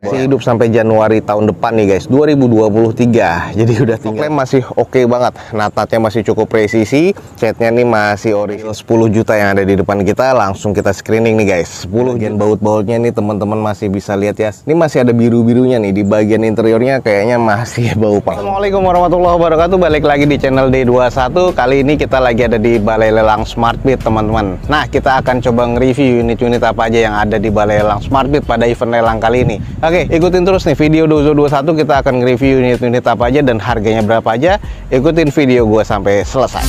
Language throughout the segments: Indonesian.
Masih hidup sampai Januari tahun depan nih guys, 2023. Jadi udah tinggal. Klaim masih oke banget. Natatnya masih cukup presisi. Catnya nih masih original 10 juta yang ada di depan kita. Langsung kita screening nih guys. 10 bagian baut-bautnya nih teman-teman masih bisa lihat ya. Ini masih ada biru-birunya nih di bagian interiornya, kayaknya masih bau pak. Assalamualaikum warahmatullahi wabarakatuh. Balik lagi di channel D21. Kali ini kita lagi ada di Balai Lelang Smartbeat teman-teman. Nah, kita akan coba nge-review unit-unit apa aja yang ada di Balai Lelang Smartbeat pada event lelang kali ini. Oke, ikutin terus nih video Dozo21, kita akan nge-review unit-unit apa aja dan harganya berapa aja. Ikutin video gue sampai selesai.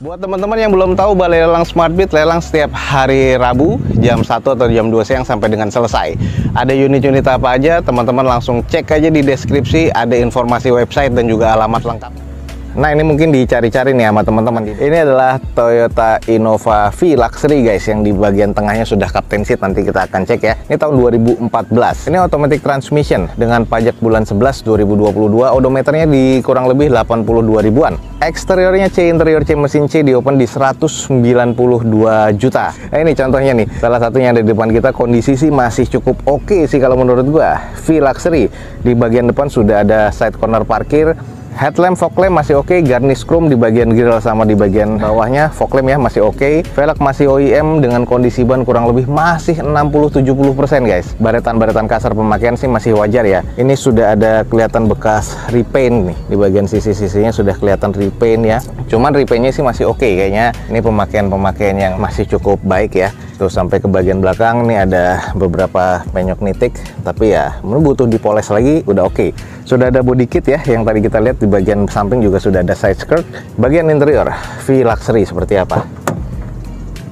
Buat teman-teman yang belum tahu, Balai Lelang Smartbeat lelang setiap hari Rabu jam 1 atau jam 2 siang sampai dengan selesai. Ada unit-unit apa aja, teman-teman langsung cek aja di deskripsi, ada informasi website dan juga alamat lengkap. Nah, ini mungkin dicari-cari nih sama teman-teman. Ini adalah Toyota Innova V Luxury guys, yang di bagian tengahnya sudah Captain Seat, nanti kita akan cek ya. Ini tahun 2014. Ini automatic transmission dengan pajak bulan 11 2022. Odometernya di kurang lebih 82 ribuan. Eksteriornya C, interior C, mesin C, di open di 192 juta. Nah, ini contohnya nih, salah satunya ada di depan kita. Kondisi sih masih cukup oke sih kalau menurut gua. V Luxury, di bagian depan sudah ada side corner parkir. Headlamp, fog lamp masih oke, garnish chrome di bagian grill sama di bagian bawahnya, fog lamp ya masih oke. Velg masih OEM dengan kondisi ban kurang lebih masih 60-70% guys. Baretan-baretan kasar pemakaian sih masih wajar ya. Ini sudah ada kelihatan bekas repaint nih, di bagian sisi-sisinya sudah kelihatan repaint ya. Cuman repaintnya sih masih oke kayaknya. Ini pemakaian yang masih cukup baik ya. Tuh sampai ke bagian belakang nih ada beberapa penyok nitik, tapi ya butuh dipoles lagi, udah oke. Sudah ada body kit ya, yang tadi kita lihat di bagian samping juga sudah ada side skirt. Bagian interior V Luxury seperti apa?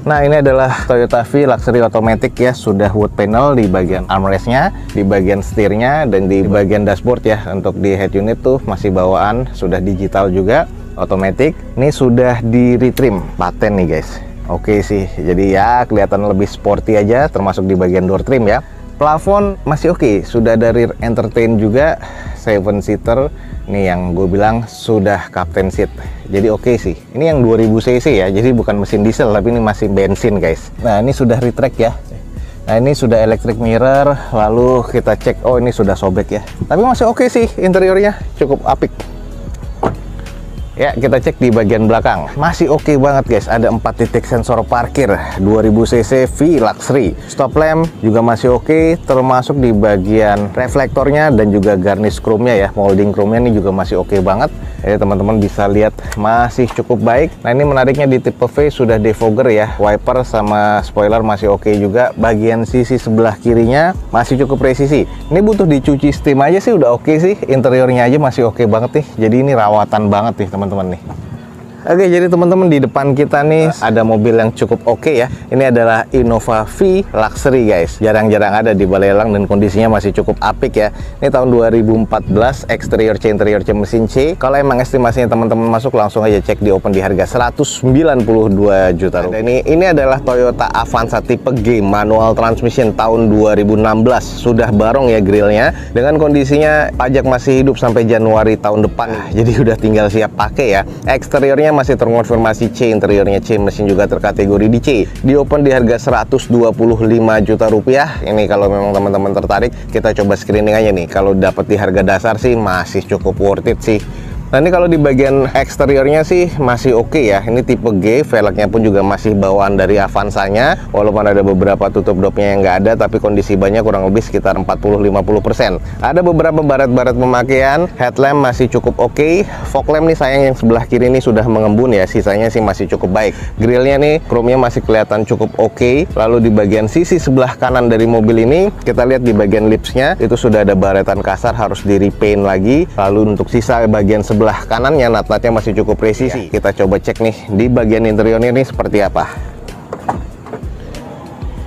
Nah, ini adalah Toyota V Luxury Automatic ya, sudah wood panel di bagian armrestnya, di bagian setirnya, dan di bagian dashboard ya. Untuk di head unit tuh masih bawaan, sudah digital juga, automatic. Ini sudah di retrim paten nih guys. Oke sih, jadi ya kelihatan lebih sporty aja, termasuk di bagian door trim ya. Plafon masih oke, sudah ada rear entertain juga, 7-seater. Ini yang gue bilang sudah Captain Seat, jadi oke sih. Ini yang 2000 cc ya, jadi bukan mesin diesel tapi ini masih bensin guys. Nah, ini sudah retract ya. Nah, ini sudah electric mirror, lalu kita cek, oh ini sudah sobek ya. Tapi masih oke sih, interiornya cukup apik. Ya, kita cek di bagian belakang. Masih oke banget guys. Ada 4 titik sensor parkir, 2000 cc V Luxury. Stop lamp juga masih oke, termasuk di bagian reflektornya dan juga garnish chrome-nya ya. Molding chrome-nya ini juga masih oke banget. Jadi teman-teman bisa lihat masih cukup baik. Nah, ini menariknya di tipe V sudah defogger ya. Wiper sama spoiler masih oke juga. Bagian sisi sebelah kirinya masih cukup presisi. Ini butuh dicuci steam aja sih udah oke sih. Interiornya aja masih oke banget nih. Jadi ini rawatan banget nih teman-teman nih. Oke, jadi teman-teman di depan kita nih ada mobil yang cukup oke ya. Ini adalah Innova V Luxury guys. Jarang-jarang ada di Balai Lelang dan kondisinya masih cukup apik ya. Ini tahun 2014, eksterior C, interior C, mesin C. Kalau emang estimasinya teman-teman masuk, langsung aja cek di open di harga 192 juta rupiah. Ini adalah Toyota Avanza tipe G manual transmission tahun 2016. Sudah barong ya grillnya. Dengan kondisinya pajak masih hidup sampai Januari tahun depan. Jadi udah tinggal siap pakai ya. Eksteriornya masih terkonfirmasi C, interiornya C, mesin juga terkategori di C. Di open di harga 125 juta rupiah. Ini kalau memang teman-teman tertarik, kita coba screening aja nih. Kalau dapat di harga dasar sih masih cukup worth it sih. Nah, ini kalau di bagian eksteriornya sih masih oke ya. Ini tipe G, velgnya pun juga masih bawaan dari Avanzanya. Walaupun ada beberapa tutup dopnya yang nggak ada, tapi kondisi bannya kurang lebih sekitar 40-50%. Ada beberapa baret-baret pemakaian. Headlamp masih cukup oke. Fog lamp nih sayang yang sebelah kiri ini sudah mengembun ya. Sisanya sih masih cukup baik. Grillnya nih, chrome-nya masih kelihatan cukup oke. Lalu di bagian sisi sebelah kanan dari mobil ini, kita lihat di bagian lipsnya itu sudah ada baretan kasar, harus di repaint lagi. Lalu untuk sisa bagian sebelah kanannya, nat-natnya masih cukup presisi. Kita coba cek nih di bagian interiornya ini seperti apa.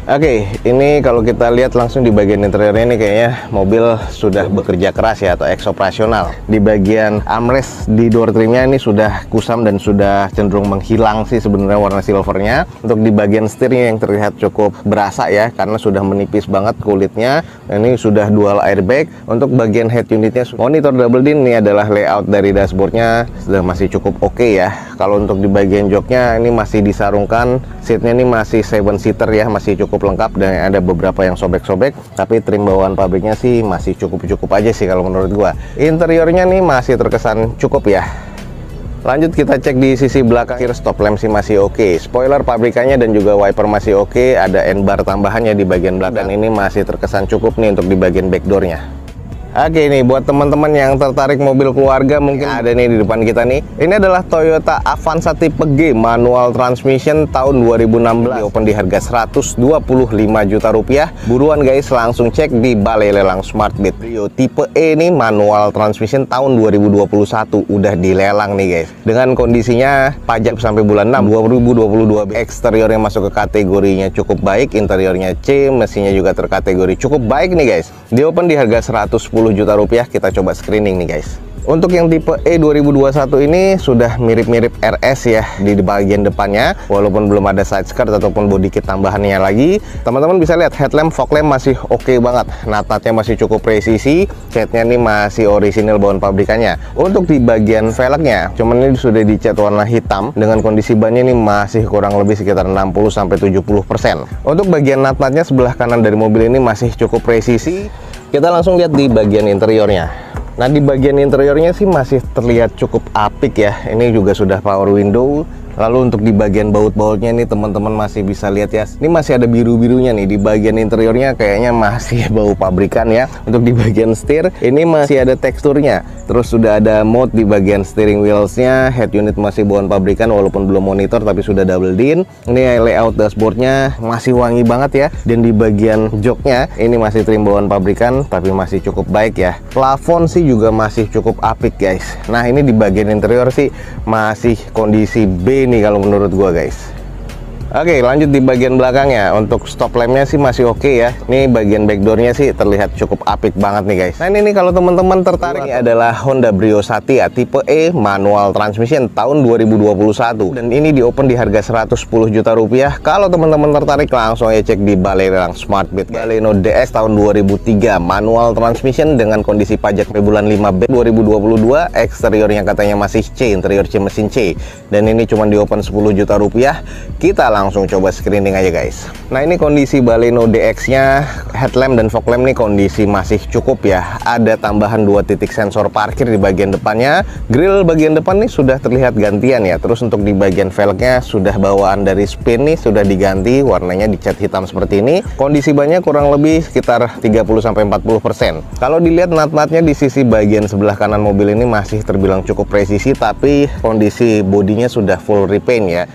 Oke, ini kalau kita lihat langsung di bagian interiornya nih, kayaknya mobil sudah bekerja keras ya, atau ex operasional. Di bagian armrest di door trimnya ini sudah kusam dan sudah cenderung menghilang sih sebenarnya warna silvernya. Untuk di bagian setirnya yang terlihat cukup berasa ya, karena sudah menipis banget kulitnya. Ini sudah dual airbag. Untuk bagian head unitnya monitor double din. Ini adalah layout dari dashboardnya sudah masih cukup oke ya. Kalau untuk di bagian joknya ini masih disarungkan, seatnya ini masih 7 seater ya, masih cukup lengkap dan ada beberapa yang sobek-sobek, tapi trim bawaan pabriknya sih masih cukup aja sih kalau menurut gua. Interiornya nih masih terkesan cukup ya. Lanjut kita cek di sisi belakang. Stop lamp sih masih oke, spoiler pabrikannya dan juga wiper masih oke, ada N-bar tambahannya di bagian belakang. Dan ini masih terkesan cukup nih untuk di bagian backdoornya. Oke nih, buat teman-teman yang tertarik mobil keluarga, mungkin ada nih di depan kita nih. Ini adalah Toyota Avanza tipe G manual transmission tahun 2016. Open di harga 125 juta rupiah. Buruan guys, langsung cek di Balai Lelang Smartbeat. Brio tipe E ini manual transmission tahun 2021 udah dilelang nih guys. Dengan kondisinya pajak sampai bulan 6 2022. Eksteriornya masuk ke kategorinya cukup baik, interiornya C, mesinnya juga terkategori cukup baik nih guys. Di open di harga 110 juta rupiah. Kita coba screening nih guys. Untuk yang tipe E 2021 ini sudah mirip-mirip RS ya di bagian depannya, walaupun belum ada side skirt ataupun body kit tambahannya lagi. Teman-teman bisa lihat headlamp, fog lamp masih oke banget, natatnya masih cukup presisi, catnya ini masih orisinil bawaan pabrikannya. Untuk di bagian velgnya, cuman ini sudah dicat warna hitam dengan kondisi bannya ini masih kurang lebih sekitar 60-70%. Untuk bagian nat-natnya sebelah kanan dari mobil ini masih cukup presisi. Kita langsung lihat di bagian interiornya. Nah, di bagian interiornya sih masih terlihat cukup apik ya. Ini juga sudah power window. Lalu untuk di bagian baut-bautnya nih teman-teman masih bisa lihat ya. Ini masih ada biru-birunya nih di bagian interiornya, kayaknya masih bau pabrikan ya. Untuk di bagian setir ini masih ada teksturnya. Terus sudah ada mode di bagian steering wheelsnya. Head unit masih bawaan pabrikan walaupun belum monitor tapi sudah double din. Ini layout dashboardnya masih wangi banget ya. Dan di bagian joknya ini masih trim bawaan pabrikan tapi masih cukup baik ya. Plafon sih juga masih cukup apik guys. Nah, ini di bagian interior sih masih kondisi B nih kalau menurut gua guys. Oke, lanjut di bagian belakangnya. Untuk stop lampnya sih masih oke ya. Ini bagian backdoornya sih terlihat cukup apik banget nih guys. Nah, ini kalau teman-teman tertarik, ini adalah Honda Brio Satya tipe E manual transmission tahun 2021. Dan ini di open di harga 110 juta rupiah. Kalau teman-teman tertarik langsung aja cek di Balai Lelang Smartbeat. Baleno DS tahun 2003 manual transmission dengan kondisi pajak bulan 5B 2022. Eksteriornya katanya masih C, interior C, mesin C. Dan ini cuma di open 10 juta rupiah. Kita langsung coba screening aja guys. Nah, ini kondisi Baleno DX nya, headlamp dan fog lamp nih kondisi masih cukup ya. Ada tambahan 2 titik sensor parkir di bagian depannya. Grill bagian depan nih sudah terlihat gantian ya. Terus untuk di bagian velgnya sudah bawaan dari Spin nih sudah diganti, warnanya dicat hitam seperti ini. Kondisi bannya kurang lebih sekitar 30-40%. Kalau dilihat nat-natnya di sisi bagian sebelah kanan mobil ini masih terbilang cukup presisi, tapi kondisi bodinya sudah full repaint ya.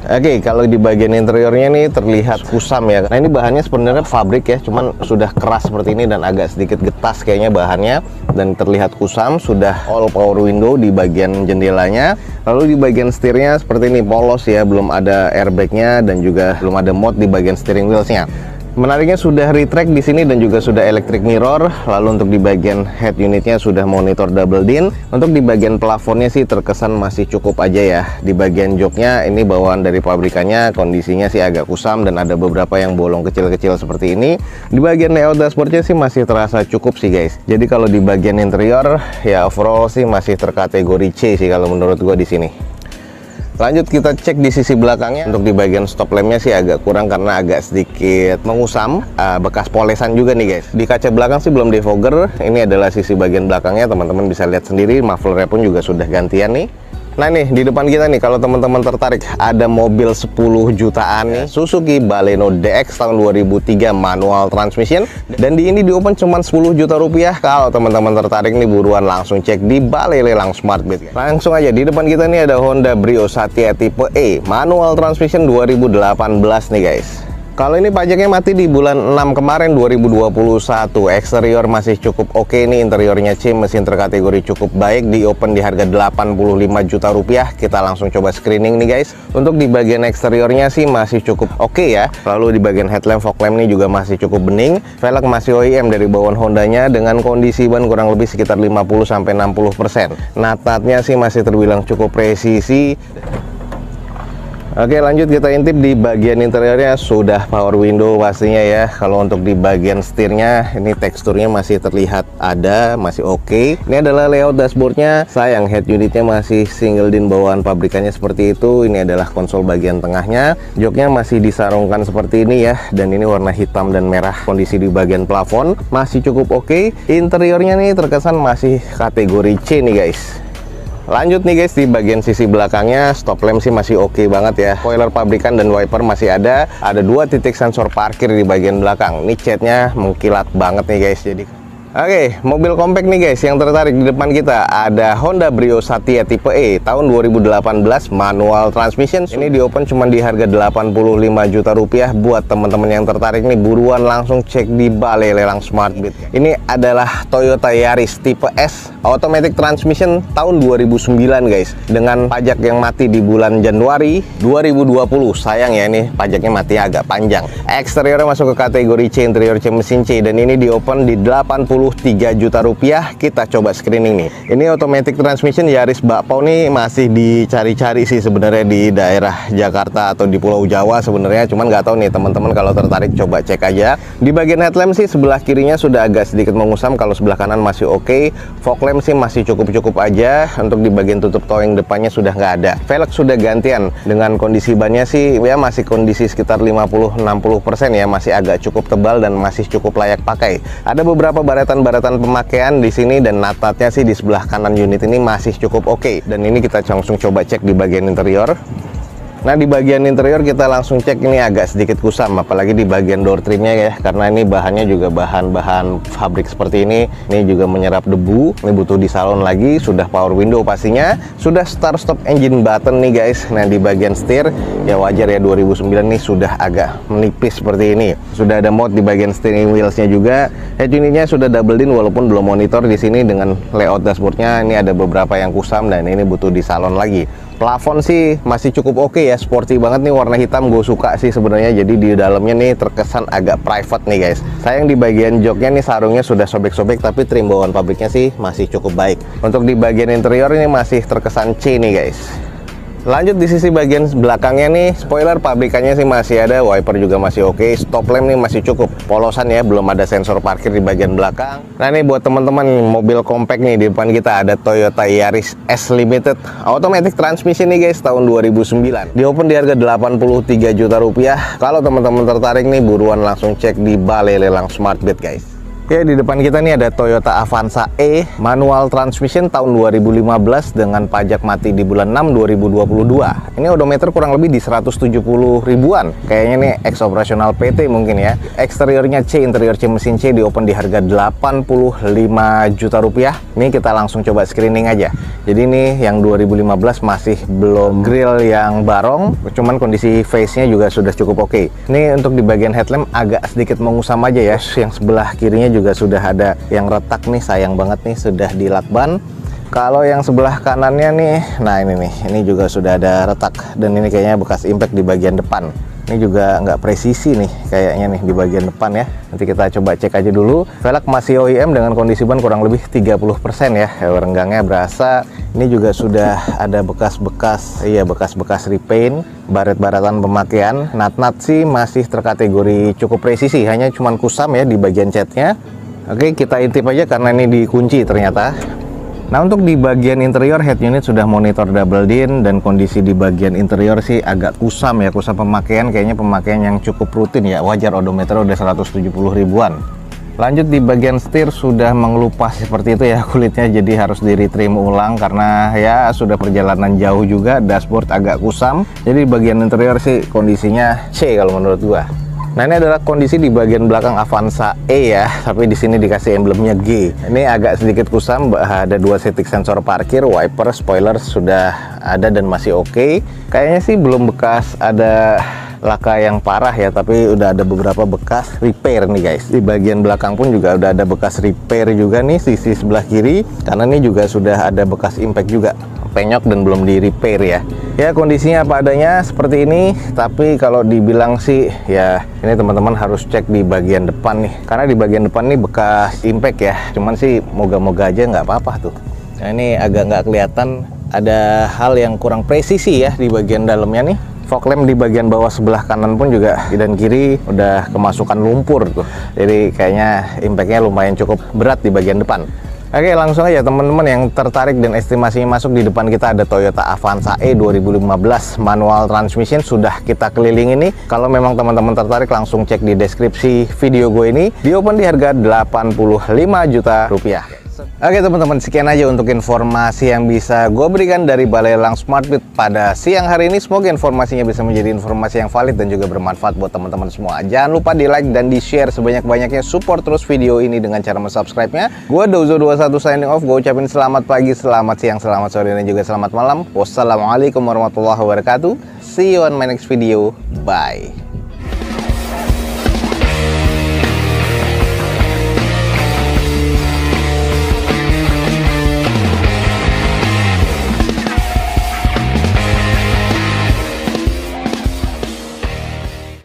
Oke, kalau di bagian interiornya ini terlihat kusam ya. Nah, ini bahannya sebenarnya fabrik ya, cuman sudah keras seperti ini dan agak sedikit getas kayaknya bahannya dan terlihat kusam. Sudah all power window di bagian jendelanya. Lalu di bagian setirnya seperti ini polos ya, belum ada airbagnya dan juga belum ada mode di bagian steering wheelsnya. Menariknya sudah retract di sini dan juga sudah electric mirror. Lalu untuk di bagian head unitnya sudah monitor double din. Untuk di bagian plafonnya sih terkesan masih cukup aja ya. Di bagian joknya ini bawaan dari pabrikannya, kondisinya sih agak kusam dan ada beberapa yang bolong kecil-kecil seperti ini. Di bagian layout dashboardnya sih masih terasa cukup sih guys. Jadi kalau di bagian interior ya overall sih masih terkategori C sih kalau menurut gua di sini. Lanjut kita cek di sisi belakangnya. Untuk di bagian stop lampnya sih agak kurang karena agak sedikit mengusam, bekas polesan juga nih guys. Di kaca belakang sih belum defogger. Ini adalah sisi bagian belakangnya, teman-teman bisa lihat sendiri. Mufflernya pun juga sudah gantian nih. Nah, nih di depan kita nih, kalau teman-teman tertarik, ada mobil 10 jutaan nih, Suzuki Baleno DX tahun 2003 manual transmission. Dan di ini di open cuma 10 juta rupiah. Kalau teman-teman tertarik nih, buruan langsung cek di Balai Lelang Smartbeat. Langsung aja di depan kita nih ada Honda Brio Satya tipe E manual transmission 2018 nih guys. Kalau ini pajaknya mati di bulan 6 kemarin 2021. Eksterior masih cukup oke nih, interiornya C, mesin terkategori cukup baik, di open di harga 85 juta rupiah. Kita langsung coba screening nih guys. Untuk di bagian eksteriornya sih masih cukup oke ya. Lalu di bagian headlamp, fog lamp ini juga masih cukup bening. Velg masih OEM dari bawaan Hondanya dengan kondisi ban kurang lebih sekitar 50-60%. Nat-natnya sih masih terbilang cukup presisi. Oke, lanjut kita intip di bagian interiornya. Sudah power window pastinya ya. Kalau untuk di bagian setirnya, ini teksturnya masih terlihat ada, masih oke. Ini adalah layout dashboardnya. Sayang head unitnya masih single din bawaan pabrikannya seperti itu. Ini adalah konsol bagian tengahnya. Joknya masih disarungkan seperti ini ya, dan ini warna hitam dan merah. Kondisi di bagian plafon masih cukup oke. Interiornya nih terkesan masih kategori C nih guys. Lanjut nih guys, di bagian sisi belakangnya stop lamp sih masih oke banget ya. Spoiler pabrikan dan wiper masih ada. Ada 2 titik sensor parkir di bagian belakang. Ini catnya mengkilat banget nih guys. Jadi oke, mobil compact nih guys, yang tertarik di depan kita ada Honda Brio Satya tipe E tahun 2018, manual transmission. Ini di open cuma di harga 85 juta rupiah. Buat teman-teman yang tertarik nih, buruan langsung cek di balai lelang SmartBeat. Ini adalah Toyota Yaris tipe S automatic transmission tahun 2009 guys, dengan pajak yang mati di bulan Januari 2020. Sayang ya, ini pajaknya mati agak panjang. Eksteriornya masuk ke kategori C, interior C, mesin C, dan ini di open di 83 juta rupiah. Kita coba screening nih. Ini automatic transmission Yaris bakpao nih masih dicari-cari sih sebenarnya di daerah Jakarta atau di Pulau Jawa sebenarnya, cuman nggak tahu nih teman-teman. Kalau tertarik coba cek aja. Di bagian headlamp sih sebelah kirinya sudah agak sedikit mengusam, kalau sebelah kanan masih oke. Fog lamp sih masih cukup-cukup aja. Untuk di bagian tutup towing depannya sudah nggak ada. Velg sudah gantian. Dengan kondisi bannya sih ya masih kondisi sekitar 50-60% ya, masih agak cukup tebal dan masih cukup layak pakai. Ada beberapa baratan pemakaian di sini, dan nat-natnya sih di sebelah kanan unit ini masih cukup oke. Dan ini kita langsung coba cek di bagian interior. Nah, di bagian interior kita langsung cek, ini agak sedikit kusam, apalagi di bagian door trimnya ya, karena ini bahannya juga bahan-bahan fabrik seperti ini. Ini juga menyerap debu, ini butuh disalon lagi. Sudah power window pastinya, sudah start stop engine button nih guys. Nah, di bagian setir ya wajar ya, 2009 nih sudah agak menipis seperti ini. Sudah ada mod di bagian steering wheelsnya juga. Head unitnya sudah double din walaupun belum monitor di sini. Dengan layout dashboardnya ini ada beberapa yang kusam dan ini butuh disalon lagi. Plafon sih masih cukup oke ya, sporty banget nih, warna hitam gue suka sih sebenarnya. Jadi di dalamnya nih terkesan agak private nih guys. Sayang di bagian joknya nih sarungnya sudah sobek-sobek, tapi trim bawaan pabriknya sih masih cukup baik. Untuk di bagian interior ini masih terkesan C nih guys. Lanjut di sisi bagian belakangnya nih, spoiler pabrikannya sih masih ada, wiper juga masih oke, stop lamp nih masih cukup polosan ya, belum ada sensor parkir di bagian belakang. Nah, ini buat teman-teman mobil compact nih, di depan kita ada Toyota Yaris S Limited automatic transmission nih guys, tahun 2009. Di open di harga 83 juta rupiah. Kalau teman-teman tertarik nih, buruan langsung cek di balai lelang SmartBeat guys. Ya, di depan kita nih ada Toyota Avanza E manual transmission tahun 2015 dengan pajak mati di bulan 6 2022. Ini odometer kurang lebih di 170 ribuan. Kayaknya nih ex operasional PT mungkin ya. Eksteriornya C, interior C, mesin C, di open di harga 85 juta rupiah. Ini kita langsung coba screening aja. Jadi ini yang 2015 masih belum grill yang barong, cuman kondisi face-nya juga sudah cukup oke. Ini untuk di bagian headlamp agak sedikit mengusam aja ya. Yang sebelah kirinya juga sudah ada yang retak nih, sayang banget nih, sudah dilakban. Kalau yang sebelah kanannya nih, nah ini juga sudah ada retak, dan ini kayaknya bekas impact di bagian depan. Ini juga nggak presisi nih kayaknya nih di bagian depan ya. Nanti kita coba cek aja dulu. Velg masih OEM dengan kondisi ban kurang lebih 30% ya. Renggangnya berasa. Ini juga sudah ada bekas-bekas repaint, baret-baratan pemakaian. Nat-nat sih masih terkategori cukup presisi, hanya cuman kusam ya di bagian catnya. Oke, kita intip aja karena ini dikunci ternyata. Nah, untuk di bagian interior, head unit sudah monitor double din, dan kondisi di bagian interior sih agak kusam ya, kusam pemakaian, kayaknya pemakaian yang cukup rutin ya, wajar, odometer udah 170 ribuan. Lanjut di bagian setir sudah mengelupas seperti itu ya kulitnya, jadi harus di retrim ulang karena ya sudah perjalanan jauh juga. Dashboard agak kusam, jadi di bagian interior sih kondisinya C kalau menurut gua. Nah, ini adalah kondisi di bagian belakang Avanza E ya, tapi di sini dikasih emblemnya G. Ini agak sedikit kusam, ada 2 titik sensor parkir, wiper, spoiler sudah ada dan masih oke. Kayaknya sih belum bekas ada laka yang parah ya, tapi udah ada beberapa bekas repair nih guys. Di bagian belakang pun juga udah ada bekas repair juga nih, sisi sebelah kiri, karena ini juga sudah ada bekas impact juga, penyok dan belum di repair ya. Ya kondisinya apa adanya seperti ini, tapi kalau dibilang sih ya ini teman-teman harus cek di bagian depan nih, karena di bagian depan nih bekas impact ya. Cuman sih moga-moga aja nggak apa-apa tuh. Nah ini agak nggak kelihatan, ada hal yang kurang presisi ya di bagian dalamnya nih. Fog lamp di bagian bawah sebelah kanan pun juga dan kiri udah kemasukan lumpur tuh, jadi kayaknya impactnya lumayan cukup berat di bagian depan. Oke, langsung aja teman-teman yang tertarik dan estimasinya masuk. Di depan kita ada Toyota Avanza E 2015 manual transmission, sudah kita keliling ini. Kalau memang teman-teman tertarik langsung cek di deskripsi video gue ini. Di open di harga 85 juta rupiah. Oke teman-teman, sekian aja untuk informasi yang bisa gue berikan dari Balai Lelang SmartBit pada siang hari ini. Semoga informasinya bisa menjadi informasi yang valid dan juga bermanfaat buat teman-teman semua. Jangan lupa di like dan di share sebanyak-banyaknya. Support terus video ini dengan cara subscribe-nya. Gue Dozo21 signing off. Gue ucapin selamat pagi, selamat siang, selamat sore, dan juga selamat malam. Wassalamualaikum warahmatullahi wabarakatuh. See you on my next video. Bye.